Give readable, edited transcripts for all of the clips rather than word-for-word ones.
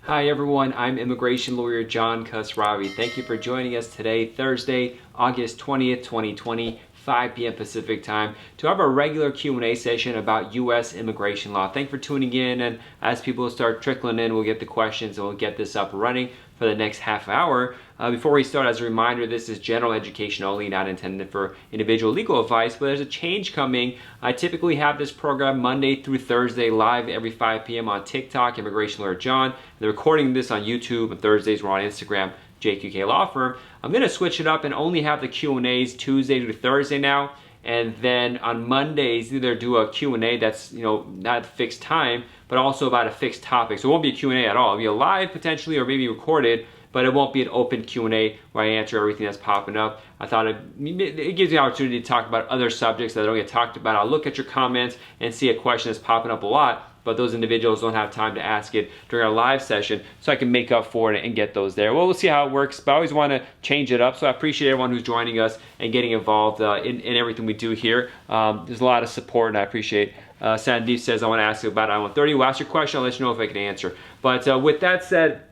Hi everyone, I'm immigration lawyer John Khosravi. Thank you for joining us today, Thursday, August 20th, 2020, 5 p.m. Pacific time, to have a regular Q&A session about U.S. immigration law. Thanks for tuning in, and as people start trickling in, we'll get the questions and we'll get this up and running for the next half hour. Before we start, as a reminder, this is general education only, not intended for individual legal advice, but there's a change coming. I typically have this program Monday through Thursday live every 5 p.m. on TikTok, Immigration Lawyer John. They're recording this on YouTube, and Thursdays we're on Instagram, JQK Law Firm. I'm gonna switch it up and only have the Q&As Tuesday to Thursday now. And then on Mondays, either do a Q&A that's, not fixed time, but also about a fixed topic. So it won't be a Q&A at all. It'll be a live potentially, or maybe recorded, but it won't be an open Q&A where I answer everything that's popping up. I thought it gives you the opportunity to talk about other subjects that don't get talked about. I'll look at your comments and see a question that's popping up a lot, but those individuals don't have time to ask it during our live session, so I can make up for it and get those there. Well, we'll see how it works, but I always want to change it up, so I appreciate everyone who's joining us and getting involved in everything we do here. There's a lot of support, and I appreciate Sandeep says, I want to ask you about I-130. Well, ask your question, I'll let you know if I can answer. But with that said,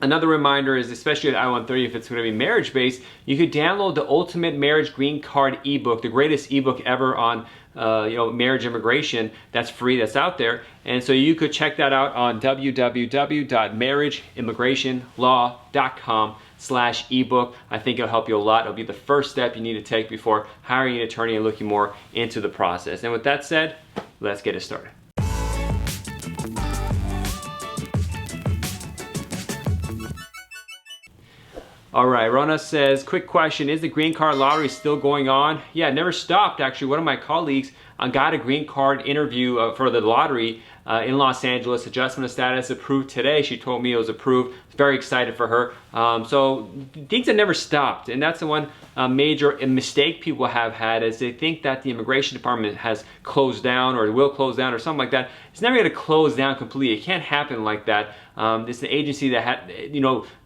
another reminder is, especially at I-130, if it's going to be marriage-based, you could download the Ultimate Marriage Green Card ebook, the greatest ebook ever on marriage immigration. That's free, that's out there. And so you could check that out on www.marriageimmigrationlaw.com/ebook. I think it'll help you a lot. It'll be the first step you need to take before hiring an attorney and looking more into the process. And with that said, let's get it started. All right, Rona says, quick question, is the green card lottery still going on? Yeah, it never stopped, actually. One of my colleagues got a green card interview for the lottery in Los Angeles. Adjustment of status approved today. She told me it was approved. Very excited for her. So things have never stopped, and that's the one major mistake people have had, is they think that the immigration department has closed down or will close down or something like that. It's never going to close down completely. It can't happen like that. It's an agency that had,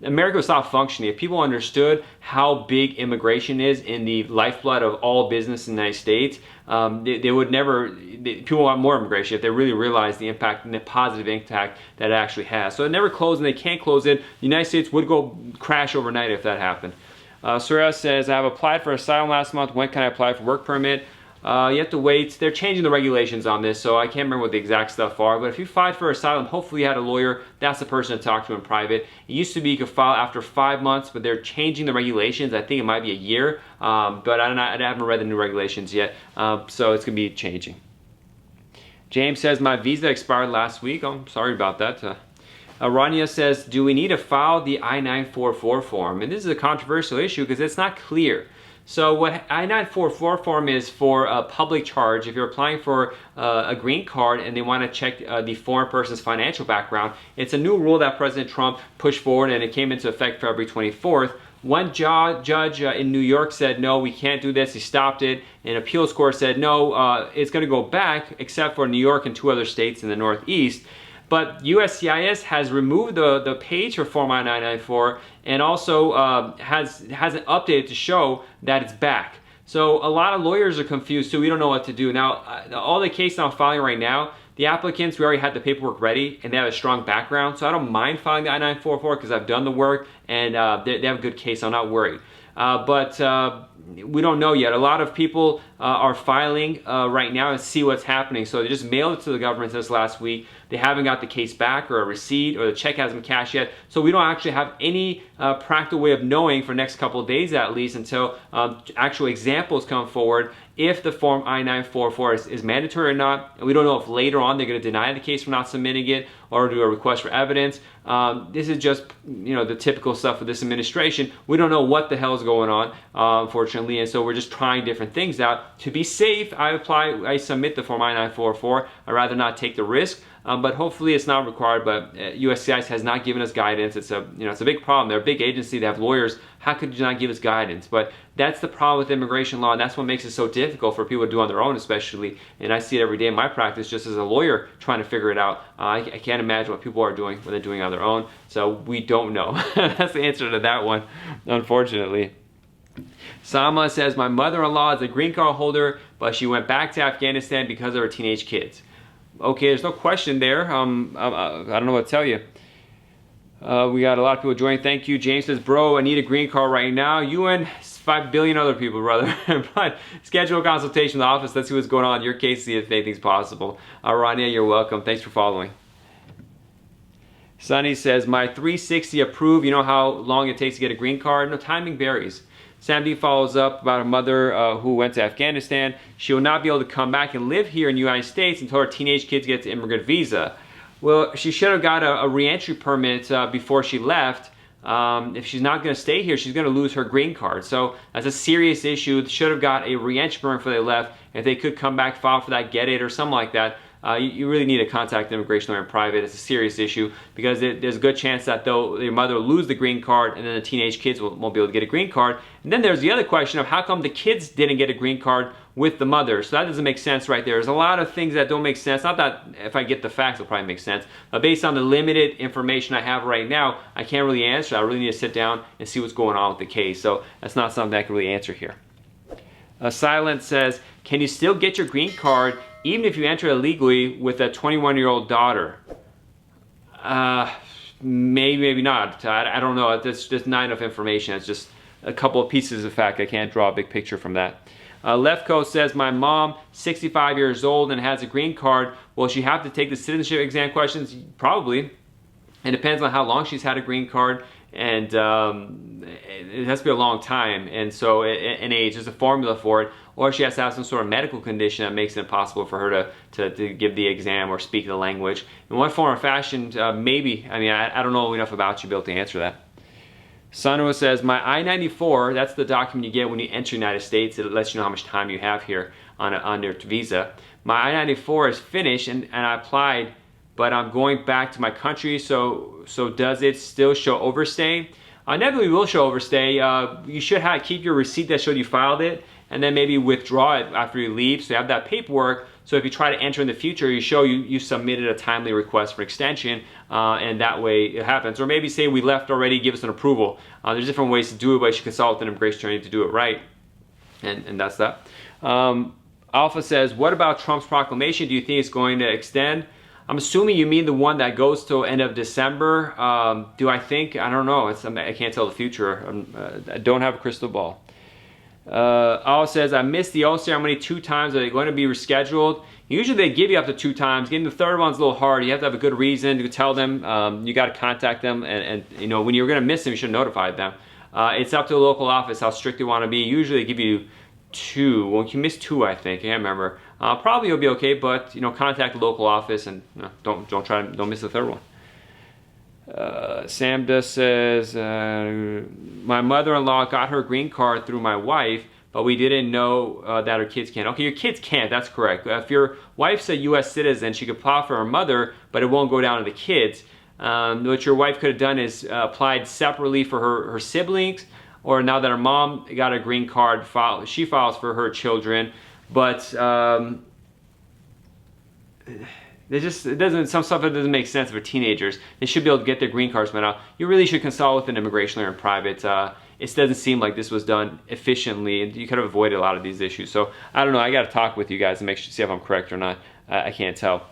America would stop functioning if people understood how big immigration is in the lifeblood of all business in the United States. They would never, people want more immigration if they really realize the impact and the positive impact that it actually has. So it never closed, and they can't close it. The United States would go crash overnight if that happened. Surya says, I have applied for asylum last month. When can I apply for work permit? You have to wait. They're changing the regulations on this, so I can't remember what the exact stuff are. But if you filed for asylum, hopefully you had a lawyer. That's the person to talk to in private. It used to be you could file after 5 months, but they're changing the regulations. I think it might be a year, but I haven't read the new regulations yet, so it's going to be changing. James says, my visa expired last week. Oh, I'm sorry about that. Rania says, do we need to file the I-944 form? And this is a controversial issue because it's not clear. So what I-944 form is for a public charge. If you're applying for a green card and they want to check the foreign person's financial background, it's a new rule that President Trump pushed forward, and it came into effect February 24th. One judge in New York said, no, we can't do this. He stopped it. An appeals court said, no, it's going to go back, except for New York and 2 other states in the Northeast. But USCIS has removed the page for Form I-994 and also hasn't updated to show that it's back. So a lot of lawyers are confused, so we don't know what to do. Now, all the cases I'm filing right now, the applicants, we already had the paperwork ready, and they have a strong background, so I don't mind filing the I-944 because I've done the work, and they have a good case, so I'm not worried. But we don't know yet. A lot of people are filing right now and see what's happening. So they just mailed it to the government this last week. They haven't got the case back or a receipt, or the check hasn't been cashed yet. So we don't actually have any practical way of knowing for the next couple of days at least, until actual examples come forward, if the Form I-944 is mandatory or not. And we don't know if later on they're going to deny the case for not submitting it or do a request for evidence. This is just the typical stuff of this administration. We don't know what the hell is going on, unfortunately, and so we're just trying different things out. To be safe, I submit the Form I-944. I'd rather not take the risk. But hopefully it's not required. But USCIS has not given us guidance. It's a big problem. They're a big agency. They have lawyers. How could you not give us guidance? But that's the problem with immigration law, and that's what makes it so difficult for people to do on their own, especially. And I see it every day in my practice, just as a lawyer trying to figure it out. I can't imagine what people are doing when they're doing it on their own. So we don't know. That's the answer to that one, unfortunately. Sama says, my mother-in-law is a green card holder, but she went back to Afghanistan because of her teenage kids. Okay, there's no question there. I don't know what to tell you. We got a lot of people joining. Thank you. James says, bro, I need a green card right now. You and 5 billion other people, brother. But schedule a consultation in the office. Let's see what's going on in your case, see if anything's possible. Rania, you're welcome. Thanks for following. Sunny says, my 360 approved. You know how long it takes to get a green card? No, timing varies. Sam D follows up about a mother who went to Afghanistan. She will not be able to come back and live here in the United States until her teenage kids get the immigrant visa. Well, she should have got a re-entry permit before she left. If she's not going to stay here, she's going to lose her green card. So that's a serious issue. Should have got a re-entry permit before they left. If they could come back, file for that, get it, or something like that. You really need to contact the immigration lawyer in private. It's a serious issue because there's a good chance that your mother will lose the green card and then the teenage kids won't be able to get a green card. And then there's the other question of how come the kids didn't get a green card with the mother. So that doesn't make sense right there. There's a lot of things that don't make sense. Not that if I get the facts, it'll probably make sense. But based on the limited information I have right now, I can't really answer. I really need to sit down and see what's going on with the case. So that's not something I can really answer here. Silent says, can you still get your green card even if you enter illegally with a 21-year-old daughter? Maybe not. I don't know. That's just not enough information. It's just a couple of pieces of fact. I can't draw a big picture from that. Lefko says, my mom, 65 years old and has a green card. Will she have to take the citizenship exam questions? Probably. It depends on how long she's had a green card, and it has to be a long time, and so an age, there's a formula for it, or she has to have some sort of medical condition that makes it impossible for her to give the exam or speak the language. In one form or fashion, maybe. I mean, I don't know enough about you to be able to answer that. Sanua says, my I-94, that's the document you get when you enter the United States. It lets you know how much time you have here on your visa. My I-94 is finished and I applied, but I'm going back to my country, so does it still show overstay? Inevitably will show overstay. You should keep your receipt that showed you filed it, and then maybe withdraw it after you leave, so you have that paperwork. So if you try to enter in the future, you show you submitted a timely request for extension, and that way it happens. Or maybe say we left already, give us an approval. There's different ways to do it, but you should consult with an immigration attorney to do it right, and that's that. Alpha says, what about Trump's proclamation? Do you think it's going to extend? I'm assuming you mean the one that goes till end of December. Do I think? I don't know. I can't tell the future. I don't have a crystal ball. Al says, I missed the oath ceremony 2 times. Are they going to be rescheduled? Usually they give you up to 2 times. Getting the third one's a little hard. You have to have a good reason to tell them. You got to contact them, and you know, when you're going to miss them, you should notify them. It's up to the local office how strict they want to be. Usually they give you 2. Well, you missed 2, I think. I can't remember. Probably you'll be okay, but you know, contact the local office and don't miss the third one. Samda says, my mother-in-law got her green card through my wife, but we didn't know that her kids can't. Okay, your kids can't, that's correct. If your wife's a U.S. citizen, she could apply for her mother, but it won't go down to the kids. What your wife could have done is applied separately for her siblings, or now that her mom got a green card, she files for her children, but some stuff that doesn't make sense for teenagers. They should be able to get their green cards by now. You really should consult with an immigration lawyer in private. It doesn't seem like this was done efficiently, and you could have avoided a lot of these issues. So I don't know. I got to talk with you guys and see if I'm correct or not. I can't tell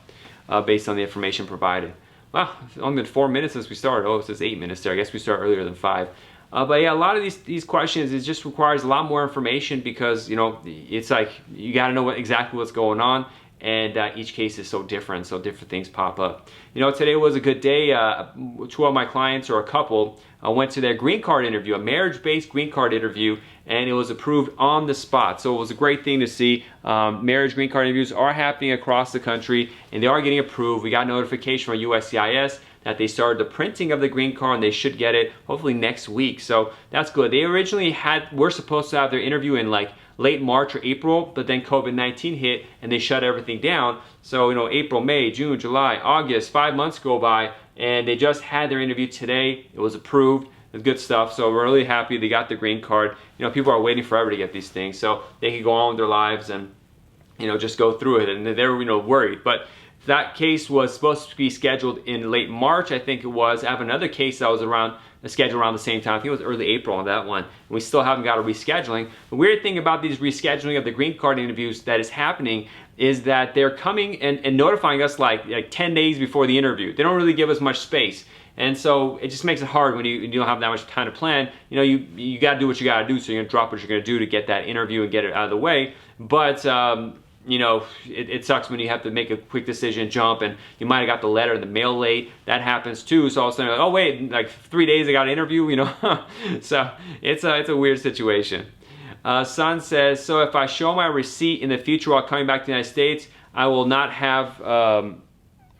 based on the information provided. Wow, it's only been 4 minutes since we started. Oh, it says 8 minutes there. I guess we start earlier than 5. But yeah, a lot of these questions, it just requires a lot more information because, you know, it's like you got to know exactly what's going on. And each case is so different things pop up. You know, today was a good day. 2 of my clients, or a couple, went to their green card interview, a marriage-based green card interview, and it was approved on the spot. So it was a great thing to see. Marriage green card interviews are happening across the country, and they are getting approved. We got notification from USCIS that they started the printing of the green card, and they should get it hopefully next week. So that's good. They originally were supposed to have their interview in like late March or April, but then COVID-19 hit and they shut everything down. So, you know, April, May, June, July, August, 5 months go by, and they just had their interview today. It was approved. It's good stuff. So we're really happy they got the green card. You know, people are waiting forever to get these things, so they can go on with their lives and, you know, just go through it. And they're, you know, worried. But that case was supposed to be scheduled in late March, I think it was. I have another case that was scheduled around the same time. I think it was early April on that one. And we still haven't got a rescheduling. The weird thing about these rescheduling of the green card interviews that is happening is that they're coming and notifying us like 10 days before the interview. They don't really give us much space. And so it just makes it hard when you don't have that much time to plan. You know, you got to do what you got to do, so you're going to drop what you're going to do to get that interview and get it out of the way. But you know, it sucks when you have to make a quick decision, jump, and you might have got the letter in the mail late. That happens too. So all of a sudden, like, oh wait, like 3 days I got an interview, you know. So it's a weird situation. Son says, so if I show my receipt in the future while coming back to the United States, I will not have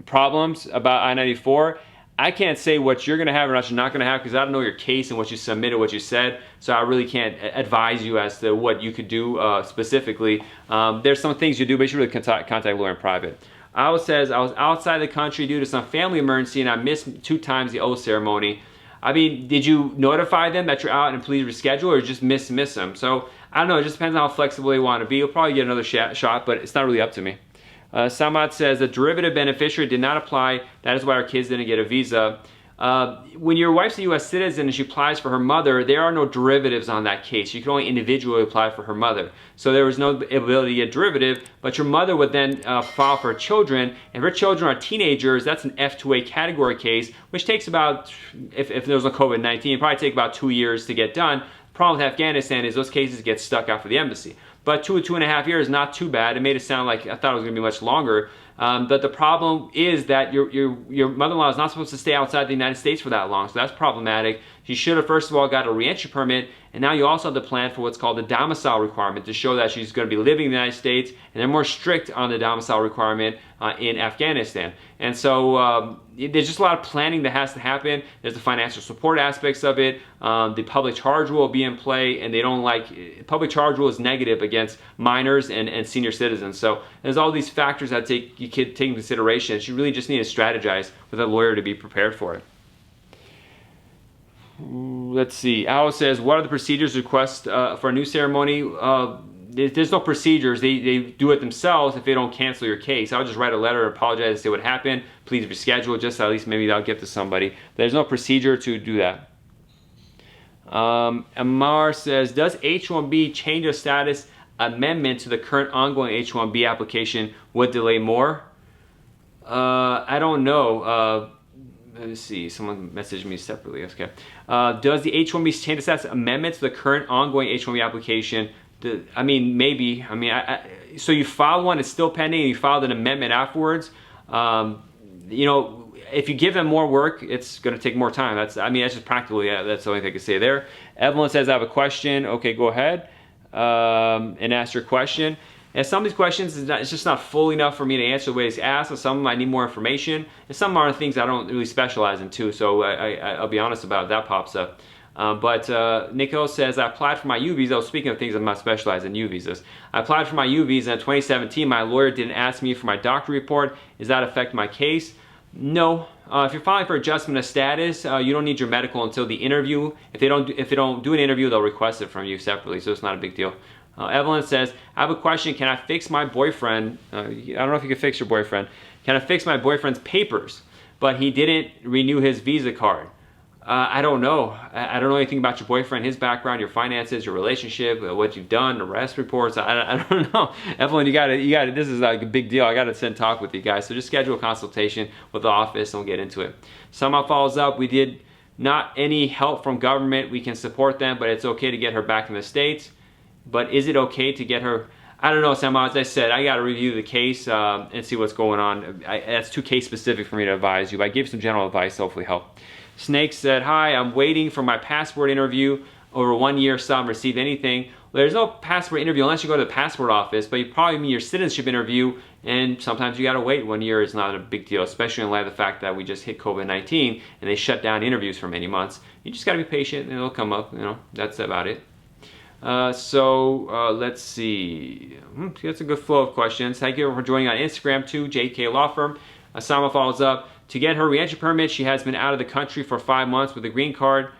problems about I-94. I can't say what you're going to have or what you're not going to have because I don't know your case and what you submitted, what you said. So I really can't advise you as to what you could do specifically. There's some things you do, but you should really contact a lawyer in private. Al says, I was outside the country due to some family emergency and I missed 2 times the oath ceremony. I mean, did you notify them that you're out and please reschedule, or just miss them? So I don't know. It just depends on how flexible they want to be. You'll probably get another shot, but it's not really up to me. Samad says, the derivative beneficiary did not apply. That is why our kids didn't get a visa. When your wife's a U.S. citizen and she applies for her mother, there are no derivatives on that case. You can only individually apply for her mother. So there was no ability to get derivative, but your mother would then file for her children. If her children are teenagers, that's an F2A category case, which takes about, if there was no COVID-19, it'd probably take about 2 years to get done. The problem with Afghanistan is those cases get stuck after the embassy. But 2.5 years is not too bad. It made it sound like I thought it was going to be much longer. But the problem is that your mother-in-law is not supposed to stay outside the United States for that long, so that's problematic. She should have first of all got a reentry permit, and now you also have to plan for what's called the domicile requirement to show that she's going to be living in the United States, and they're more strict on the domicile requirement in Afghanistan. And so there's just a lot of planning that has to happen. There's the financial support aspects of it. The public charge rule will be in play, and they don't like, public charge rule is negative against minors and senior citizens. So there's all these factors that you take into consideration. You really just need to strategize with a lawyer to be prepared for it. Let's see. Al says, what are the procedures request for a new ceremony? There's no procedures. They do it themselves if they don't cancel your case. I would just write a letter, apologize, and say what happened. Please reschedule, just at least maybe that'll get to somebody. There's no procedure to do that. Amar says, does H-1B change of status amendment to the current ongoing H-1B application would delay more? I don't know. Let me see. Someone messaged me separately. Okay. Does the H-1B change of status amendment to the current ongoing H-1B application? I mean, maybe. I mean, so you filed one, it's still pending, and you filed an amendment afterwards. You know, if you give them more work, it's going to take more time. That's just practically, that's the only thing I can say there. Evelyn says, I have a question. Okay, go ahead and ask your question. And some of these questions, it's just not full enough for me to answer the way it's asked. So some of them I need more information. And some are things I don't really specialize in too. So I'll be honest about it. That pops up. But Nico says, I applied for my U visa. Speaking of things I'm not specialized in U visas. I applied for my U visa in 2017. My lawyer didn't ask me for my doctor report. Does that affect my case? No. If you're filing for adjustment of status, you don't need your medical until the interview. If they don't do an interview, they'll request it from you separately. So it's not a big deal. Evelyn says, I have a question. Can I fix my boyfriend? I don't know if you can fix your boyfriend. Can I fix my boyfriend's papers? But he didn't renew his visa card. I don't know. I don't know anything about your boyfriend, his background, your finances, your relationship, what you've done, arrest reports. I don't know. Evelyn, you got to. This is like a big deal. I got to send talk with you guys. So just schedule a consultation with the office and we'll get into it. Somehow follows up. We did not any help from government. We can support them, but it's okay to get her back in the States. But is it okay to get her? I don't know, Sam. As I said, I got to review the case and see what's going on. That's too case specific for me to advise you. But I gave some general advice, hopefully help. Snake said, hi, I'm waiting for my passport interview. Over 1 year, still haven't received anything. Well, there's no passport interview unless you go to the passport office, but you probably mean your citizenship interview, and sometimes you got to wait. 1 year is not a big deal, especially in light of the fact that we just hit COVID-19 and they shut down interviews for many months. You just got to be patient and it'll come up, you know, that's about it. Let's see. That's a good flow of questions. Thank you for joining on Instagram too, JK Law Firm. Sama follows up. To get her reentry permit, she has been out of the country for 5 months with a green card.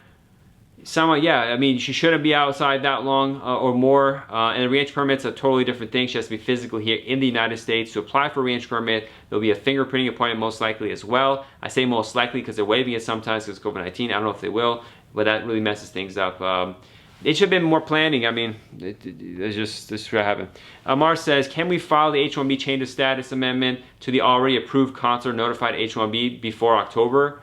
Sama, yeah, I mean, she shouldn't be outside that long or more. And a reentry permit's a totally different thing. She has to be physically here in the United States. To apply for a reentry permit, there'll be a fingerprinting appointment most likely as well. I say most likely because they're waiving it sometimes because of COVID-19. I don't know if they will, but that really messes things up. It should have been more planning. I mean, this should happen. Amar says, can we file the H-1B change of status amendment to the already approved consular notified H-1B before October?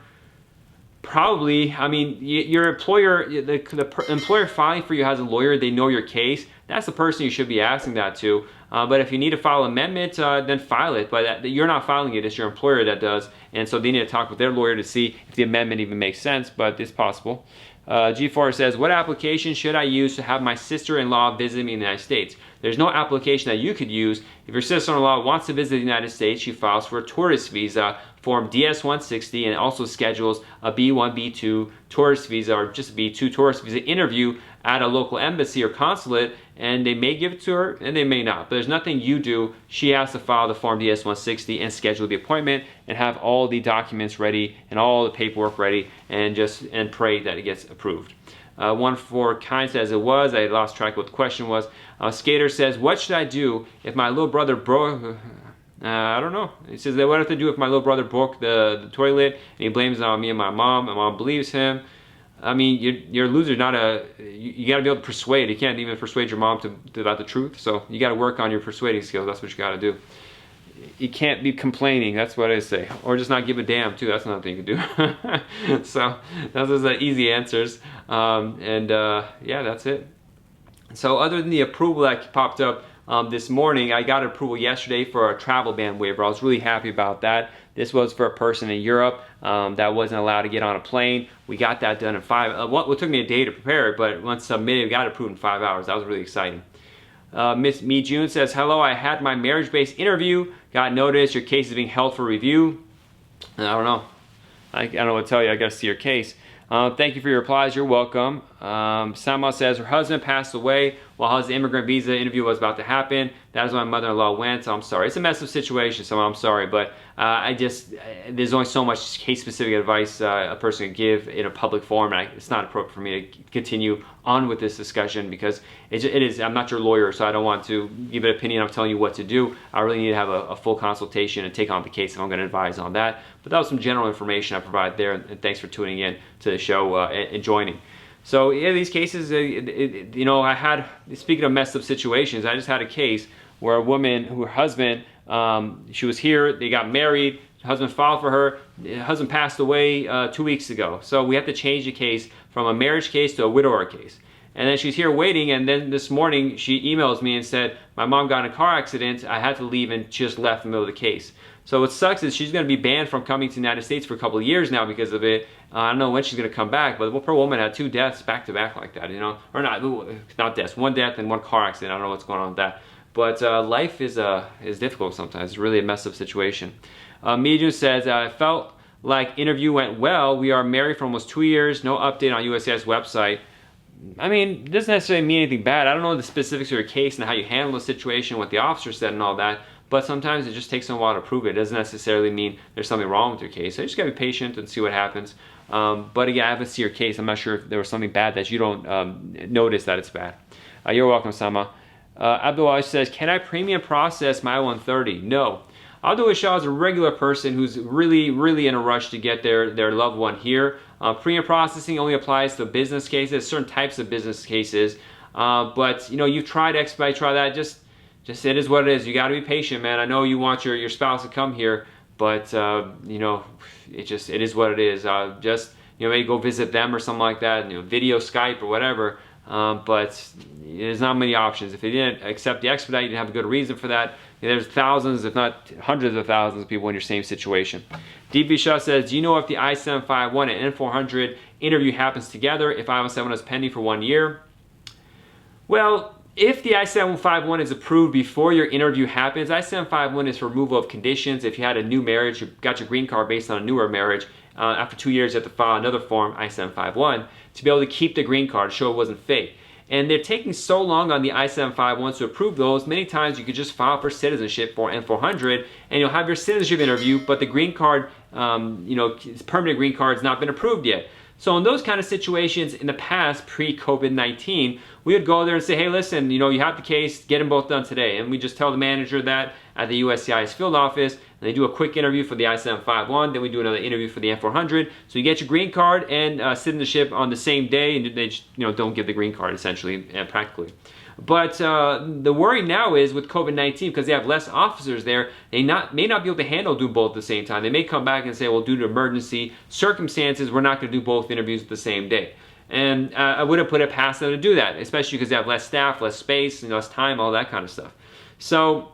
Probably. I mean, your employer, the employer filing for you has a lawyer. They know your case. That's the person you should be asking that to. But if you need to file an amendment, then file it. But you're not filing it. It's your employer that does. And so they need to talk with their lawyer to see if the amendment even makes sense. But it's possible. G4 says, what application should I use to have my sister-in-law visit me in the United States? There's no application that you could use. If your sister-in-law wants to visit the United States, she files for a tourist visa, form DS-160, and also schedules a B-1, B-2 tourist visa, or just a B-2 tourist visa interview at a local embassy or consulate, and they may give it to her and they may not. But there's nothing you do. She has to file the form DS-160 and schedule the appointment and have all the documents ready and all the paperwork ready, and pray that it gets approved. One for Kind says it was. I lost track of what the question was. Skater says, what should I do if my little brother broke... I don't know. He says, what have to do if my little brother broke the toilet and he blames it on me and my mom believes him? I mean, you're a loser, not a... You got to be able to persuade. You can't even persuade your mom about the truth. So you got to work on your persuading skills. That's what you got to do. You can't be complaining. That's what I say. Or just not give a damn, too. That's another thing you can do. So those are the easy answers. Yeah, that's it. So other than the approval that popped up this morning, I got approval yesterday for a travel ban waiver. I was really happy about that. This was for a person in Europe that wasn't allowed to get on a plane. We got that done in it took me a day to prepare it, but once submitted, we got it approved in 5 hours. That was really exciting. Miss Me June says, hello, I had my marriage-based interview. Got notice your case is being held for review. I don't know. I don't know what to tell you. I got to see your case. Thank you for your replies. You're welcome. Sama says her husband passed away while his immigrant visa interview was about to happen. That is why my mother-in-law went, so I'm sorry. It's a messed up situation, so I'm sorry, but there's only so much case-specific advice a person can give in a public forum, and it's not appropriate for me to continue on with this discussion because I'm not your lawyer, so I don't want to give an opinion. I'm telling you what to do. I really need to have a full consultation and take on the case if I'm going to advise on that. But that was some general information I provided there, and thanks for tuning in to the show and joining. So yeah, these cases, you know, speaking of messed up situations, I just had a case where a woman, her husband, she was here, they got married, her husband filed for her, her husband passed away 2 weeks ago. So we have to change the case from a marriage case to a widower case. And then she's here waiting, and then this morning she emails me and said, my mom got in a car accident, I had to leave, and she just left in the middle of the case. So what sucks is she's going to be banned from coming to the United States for a couple of years now because of it. I don't know when she's going to come back, but the poor woman had 2 deaths back to back like that, you know? Or not deaths, 1 death and 1 car accident. I don't know what's going on with that. But life is difficult sometimes. It's really a messed up situation. Medium says, I felt like interview went well. We are married for almost 2 years. No update on USCIS website. I mean, it doesn't necessarily mean anything bad. I don't know the specifics of your case and how you handle the situation, what the officer said and all that. But sometimes it just takes a while to prove it. It doesn't necessarily mean there's something wrong with your case. So you just gotta be patient and see what happens. But again, I haven't seen your case. I'm not sure if there was something bad that you don't notice that it's bad. You're welcome, Sama. Abdul says, can I premium process my I-130? No. Abdul Shah is a regular person who's really in a rush to get their loved one here. Premium processing only applies to business cases, certain types of business cases. But you know, you've tried expedite, try that. Just it is what it is. You got to be patient, man. I know you want your spouse to come here, but you know, it is what it is. Just, you know, maybe go visit them or something like that. You know, video, Skype, or whatever. But there's not many options. If they didn't accept the expedite, you didn't have a good reason for that. There's thousands, if not hundreds of thousands of people in your same situation. DB Shah says, do you know if the I-751 and N-400 interview happens together if I-171 is pending for 1 year? Well, if the I-751 is approved before your interview happens, I-751 is for removal of conditions. If you had a new marriage, you got your green card based on a newer marriage, after 2 years you have to file another form, I-751, to be able to keep the green card, show it wasn't fake. And they're taking so long on the I-751 to approve those, many times you could just file for citizenship for N-400 and you'll have your citizenship interview, but the green card, you know, permanent green card has not been approved yet. So in those kind of situations in the past, pre-COVID-19, we would go there and say, hey, listen, you know, you have the case, get them both done today. And we just tell the manager that, at the USCIS field office, and they do a quick interview for the I-751, then we do another interview for the F-400. So you get your green card and citizenship on the same day, and they just, don't give the green card essentially and practically. But the worry now is with COVID-19, because they have less officers there, they may not be able to handle do both at the same time. They may come back and say, well, due to emergency circumstances, we're not going to do both interviews at the same day. And I wouldn't put it past them to do that, especially because they have less staff, less space, and less time, all that kind of stuff. So,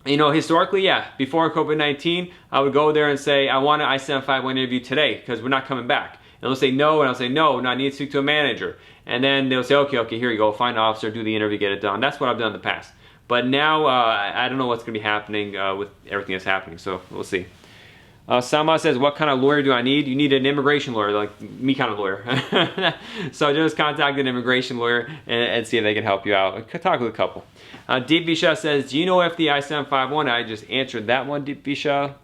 historically, yeah, before COVID-19, I would go there and say, I want an I-751 interview today because we're not coming back. And they'll say no, and I'll say no, I need to speak to a manager. And then they'll say, okay, here you go, find an officer, do the interview, get it done. That's what I've done in the past. But now, I don't know what's going to be happening with everything that's happening, so we'll see. Sama says, what kind of lawyer do I need? You need an immigration lawyer, like me kind of lawyer. So just contact an immigration lawyer and see if they can help you out. Talk with a couple. Deep Visha says, do you know if the I-751, I just answered that one, Deep Visha.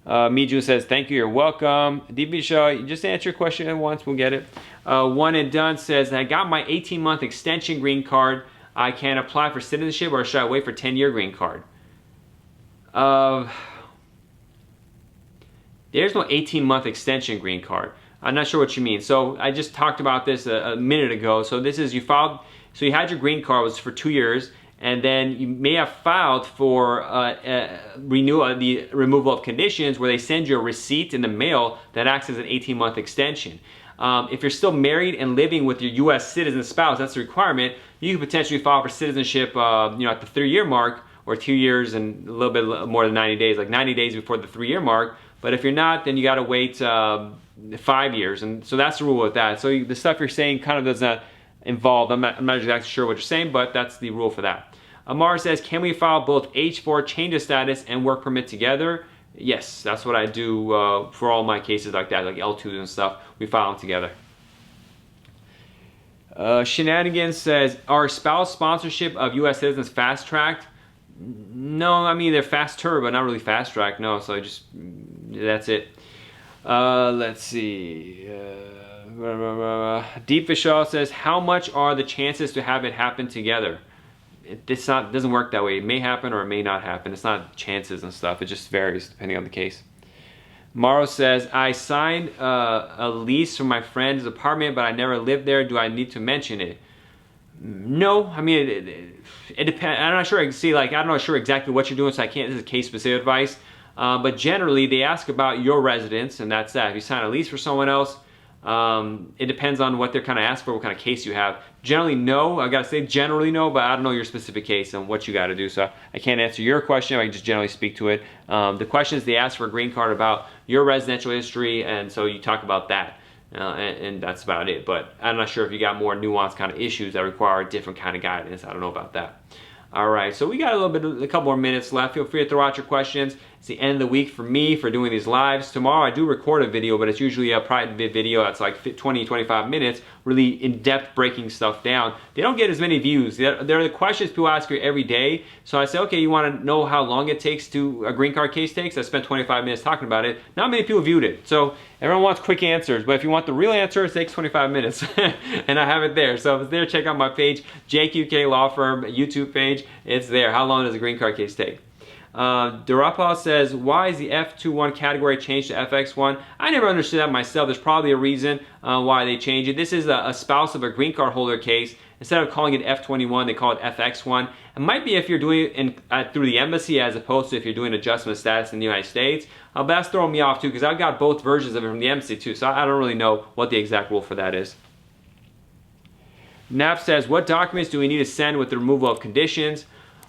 Miju says, thank you, you're welcome. Deep Visha, you just answer your question at once, we'll get it. One and Done says, I got my 18-month extension green card. I can apply for citizenship, or should I wait for 10-year green card? There's no 18-month extension green card. I'm not sure what you mean. So I just talked about this a minute ago. So this is, you had your green card, was for 2 years, and then you may have filed for the removal of conditions, where they send you a receipt in the mail that acts as an 18-month extension. If you're still married and living with your U.S. citizen spouse, that's the requirement. You could potentially file for citizenship, at the 3-year mark, or 2 years and a little bit more than 90 days, like 90 days before the 3-year mark. But if you're not, then you got to wait 5 years, and so that's the rule with that. So the stuff you're saying kind of does not involve. I'm not exactly sure what you're saying, but that's the rule for that. Amar says, can we file both H4 change of status and work permit together? Yes, that's what I do for all my cases like that, like L2s and stuff. We file them together. Shenanigans says, are spouse sponsorship of U.S. citizens fast-tracked? No, I mean, they're faster, but not really fast-tracked, no, so that's it. Let's see. Deep Vishal says, how much are the chances to have it happen together? It doesn't work that way. It may happen or it may not happen. It's not chances and stuff. It just varies depending on the case. Morrow says, I signed a lease for my friend's apartment, but I never lived there. Do I need to mention it? No, I mean, it depends. I'm not sure. I'm not sure exactly what you're doing, so I can't. This is case-specific advice. But generally, they ask about your residence, and that's that. If you sign a lease for someone else, it depends on what they're kind of asking for, what kind of case you have. Generally, no. I gotta say, generally, no. But I don't know your specific case and what you got to do, so I can't answer your question. I can just generally speak to it. The questions they ask for a green card about your residential history, and so you talk about that. And that's about it. But I'm not sure if you got more nuanced kind of issues that require a different kind of guidance. I don't know about that. All right, so we got a couple more minutes left. Feel free to throw out your questions. It's the end of the week for me for doing these lives. Tomorrow I do record a video, but it's usually a private video that's like 20, 25 minutes, really in-depth breaking stuff down. They don't get as many views. They're the questions people ask you every day. So I say, okay, you want to know how long it takes to a green card case takes? I spent 25 minutes talking about it. Not many people viewed it. So everyone wants quick answers, but if you want the real answer, it takes 25 minutes. And I have it there. So if it's there, check out my page, JQK Law Firm YouTube page. It's there. How long does a green card case take? Durapal says, why is the F21 category changed to FX1? I never understood that myself. There's probably a reason why they changed it. This is a spouse of a green card holder case. Instead of calling it F21, they call it FX1. It might be if you're doing it through the embassy as opposed to if you're doing adjustment of status in the United States. But that's throwing me off too, because I've got both versions of it from the embassy too, so I don't really know what the exact rule for that is. Nap says, what documents do we need to send with the removal of conditions?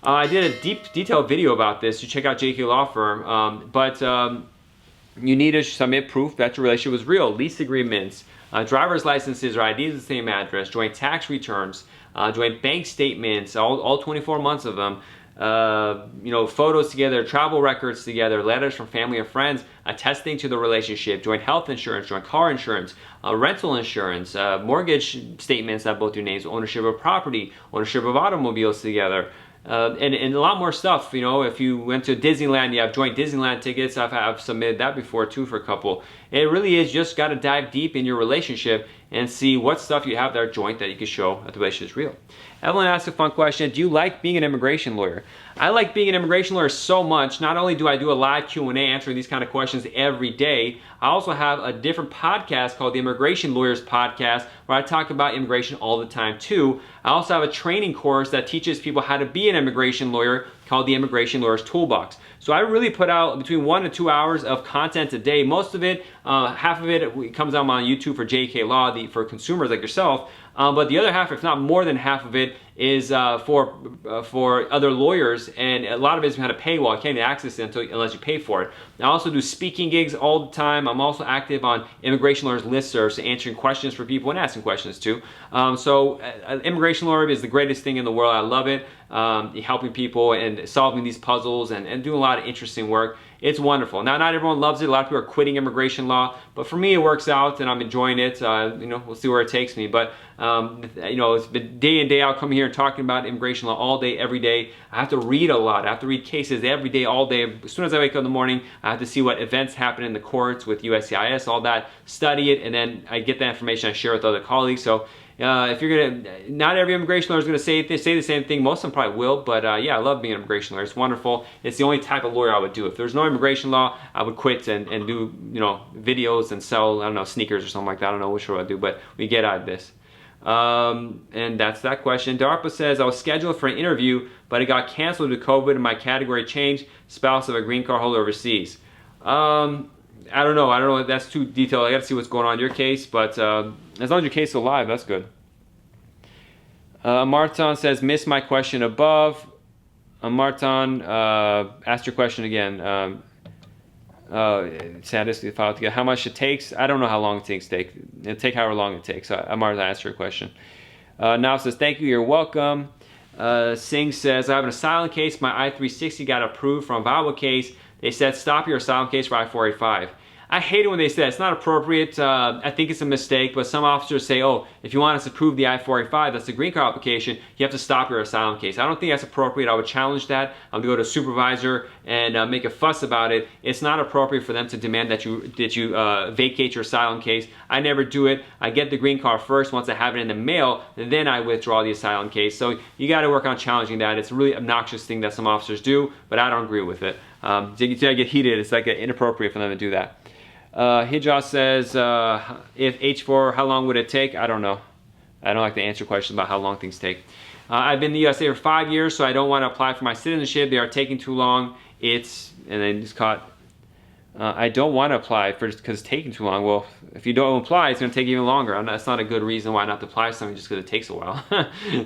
I did a detailed video about this. You check out JQ Law Firm. But you need to submit proof that your relationship was real. Lease agreements, driver's licenses or IDs at the same address, joint tax returns, joint bank statements, all 24 months of them. Photos together, travel records together, letters from family and friends attesting to the relationship, joint health insurance, joint car insurance, rental insurance, mortgage statements that both your names, ownership of property, ownership of automobiles together. And a lot more stuff. If you went to Disneyland, you have joint Disneyland tickets. I've submitted that before too for a couple. It really is just got to dive deep in your relationship and see what stuff you have there joint that you can show that the relationship is real. Evelyn asked a fun question. Do you like being an immigration lawyer? I like being an immigration lawyer so much. Not only do I do a live Q&A answering these kind of questions every day, I also have a different podcast called the Immigration Lawyers Podcast where I talk about immigration all the time too. I also have a training course that teaches people how to be an immigration lawyer called the Immigration Lawyers Toolbox. So I really put out between 1 to 2 hours of content a day. Most of it, half of it comes out on YouTube for JK Law, for consumers like yourself. But the other half, if not more than half of it, is for other lawyers, and a lot of it is how to paywall. You can't even access it unless you pay for it. I also do speaking gigs all the time. I'm also active on Immigration Lawyers listservs, answering questions for people and asking questions too. Immigration lawyer is the greatest thing in the world. I love it. Helping people and solving these puzzles and doing a lot of interesting work. It's wonderful. Now, not everyone loves it. A lot of people are quitting immigration law, but for me, it works out, and I'm enjoying it. We'll see where it takes me. But it's been day in, day out coming here and talking about immigration law all day, every day. I have to read a lot. I have to read cases every day, all day. As soon as I wake up in the morning, I have to see what events happen in the courts with USCIS, all that. Study it, and then I get that information I share with other colleagues. So. If you're not every immigration lawyer is gonna say the same thing. Most of them probably will, but yeah, I love being an immigration lawyer. It's wonderful. It's the only type of lawyer I would do. If there's no immigration law, I would quit and do videos and sell, I don't know, sneakers or something like that. I don't know which one I'd do, but we get out of this. And that's that question. DARPA says, I was scheduled for an interview, but it got canceled due to COVID and my category changed. Spouse of a green card holder overseas. I don't know. That's too detailed. I got to see what's going on in your case, but as long as your case is alive, that's good. Martin says, missed my question above. Martin, ask your question again. Saddest file together. How much it takes? I don't know how long it takes. It'll take however long it takes. Martin, ask your question. Now says, thank you. You're welcome. Singh says, I have an asylum case. My I-360 got approved from a viable case. They said, stop your asylum case for I-485. I hate it when they say that. It's not appropriate. I think it's a mistake, but some officers say, oh, if you want us to approve the I-485, that's the green card application, you have to stop your asylum case. I don't think that's appropriate. I would challenge that. I'm going to go to a supervisor and make a fuss about it. It's not appropriate for them to demand that you vacate your asylum case. I never do it. I get the green card first. Once I have it in the mail, then I withdraw the asylum case. So you got to work on challenging that. It's a really obnoxious thing that some officers do, but I don't agree with it. You get heated. It's like inappropriate for them to do that. Hijaz says, if H4, how long would it take? I don't know. I don't like to answer questions about how long things take. I've been in the USA for 5 years, so I don't want to apply for my citizenship. They are taking too long. And then just caught, I don't want to apply because it's taking too long. Well, if you don't apply, it's going to take even longer. That's not a good reason why not to apply for something just because it takes a while.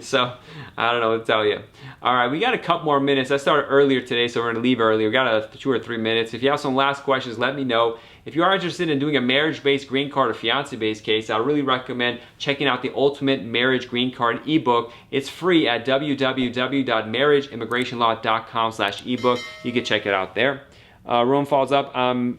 So, I don't know what to tell you. All right, we got a couple more minutes. I started earlier today, so we're going to leave early. We got 2 or 3 minutes. If you have some last questions, let me know. If you are interested in doing a marriage-based green card or fiance-based case, I really recommend checking out the Ultimate Marriage Green Card ebook. It's free at www.marriageimmigrationlaw.com/ebook. You can check it out there. Room falls up. I'm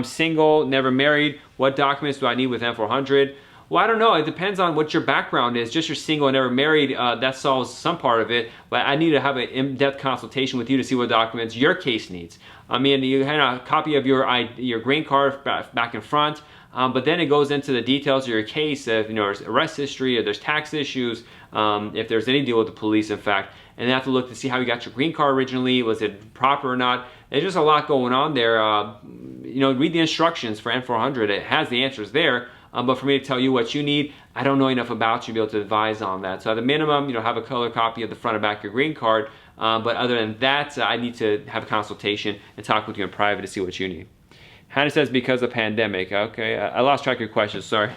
single, never married. What documents do I need with M400? Well, I don't know. It depends on what your background is. Just you're single and never married, that solves some part of it. But I need to have an in-depth consultation with you to see what documents your case needs. I mean, you have a copy of your green card back in front, but then it goes into the details of your case. If there's arrest history, or there's tax issues, if there's any deal with the police, in fact, and they have to look to see how you got your green card originally. Was it proper or not? There's just a lot going on there. Read the instructions for M400. It has the answers there. But for me to tell you what you need, I don't know enough about you to be able to advise on that. So at the minimum, have a color copy of the front and back of your green card. But other than that, I need to have a consultation and talk with you in private to see what you need. Hannah says, because of pandemic. Okay, I lost track of your question, sorry.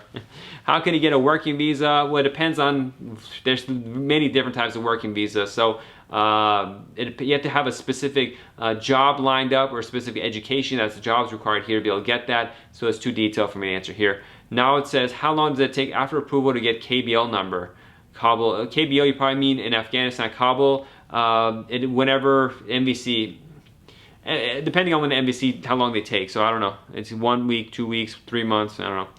How can you get a working visa? Well, it depends on, there's many different types of working visas. So you have to have a specific job lined up or a specific education. That's the jobs required here to be able to get that. So it's too detailed for me to answer here. Now it says, how long does it take after approval to get KBL number? Kabul, KBL you probably mean in Afghanistan, Kabul, whenever MVC, depending on when the MVC, how long they take. So I don't know. It's 1 week, 2 weeks, 3 months, I don't know.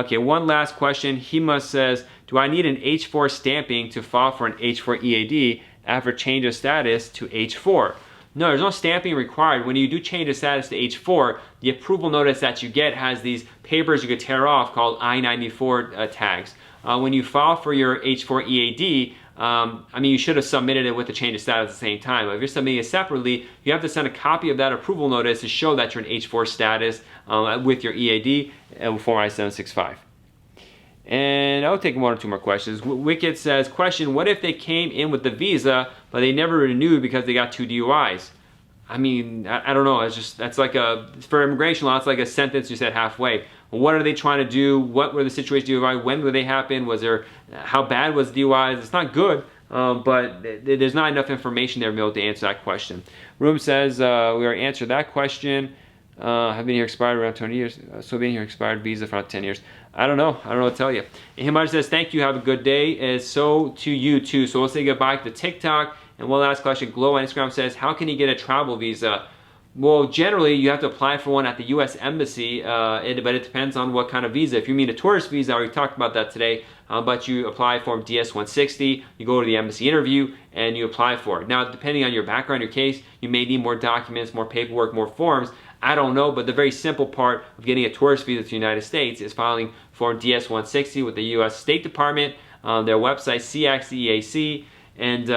Okay, one last question. Hema says, do I need an H4 stamping to file for an H4 EAD after change of status to H4? No, there's no stamping required. When you do change the status to H4, the approval notice that you get has these papers you could tear off called I-94 tags. When you file for your H4 EAD, I mean, you should have submitted it with the change of status at the same time. But if you're submitting it separately, you have to send a copy of that approval notice to show that you're in H4 status with your EAD Form I-765. And I'll take one or two more questions. Wicked says, question, what if they came in with the visa, but they never renewed because they got 2 DUIs? I mean, I don't know. It's just, that's like for immigration law, it's like a sentence you said halfway. What are they trying to do? What were the situations DUI? When did they happen? How bad was the DUIs? It's not good, but there's not enough information there to be able to answer that question. Room says, we already answered that question. Have been here expired around 20 years. So being here expired visa for around 10 years. I don't know what to tell you. And Himaj says, thank you, have a good day. And so to you too. So we'll say goodbye to TikTok. And one last question, Glow on Instagram says, how can you get a travel visa? Well, generally you have to apply for one at the U.S. Embassy, but it depends on what kind of visa. If you mean a tourist visa, I already talked about that today, but you apply for DS-160, you go to the embassy interview, and you apply for it. Now, depending on your background, your case, you may need more documents, more paperwork, more forms. I don't know, but the very simple part of getting a tourist visa to the United States is filing Form DS-160 with the U.S. State Department, their website, CXEAC, and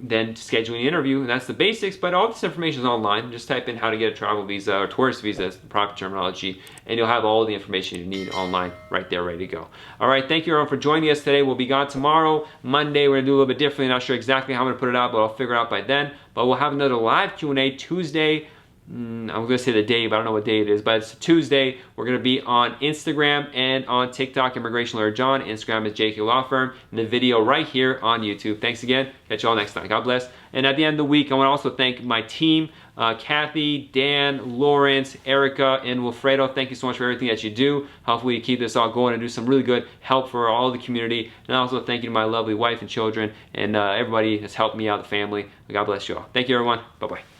then scheduling an interview. And that's the basics, but all this information is online. Just type in how to get a travel visa or tourist visa, is the proper terminology, and you'll have all the information you need online right there, ready to go. All right, thank you everyone for joining us today. We'll be gone tomorrow. Monday, we're gonna do a little bit differently. Not sure exactly how I'm gonna put it out, but I'll figure it out by then. But we'll have another live Q&A Tuesday. I'm going to say the day, but I don't know what day it is, but it's Tuesday. We're going to be on Instagram and on TikTok, Immigration Lawyer John. Instagram is JK Law Firm, and the video right here on YouTube. Thanks again. Catch you all next time. God bless. And at the end of the week, I want to also thank my team, Kathy, Dan, Lawrence, Erica, and Wilfredo. Thank you so much for everything that you do. Hopefully you keep this all going and do some really good help for all the community. And also thank you to my lovely wife and children and everybody that's helped me out, the family. God bless you all. Thank you, everyone. Bye-bye.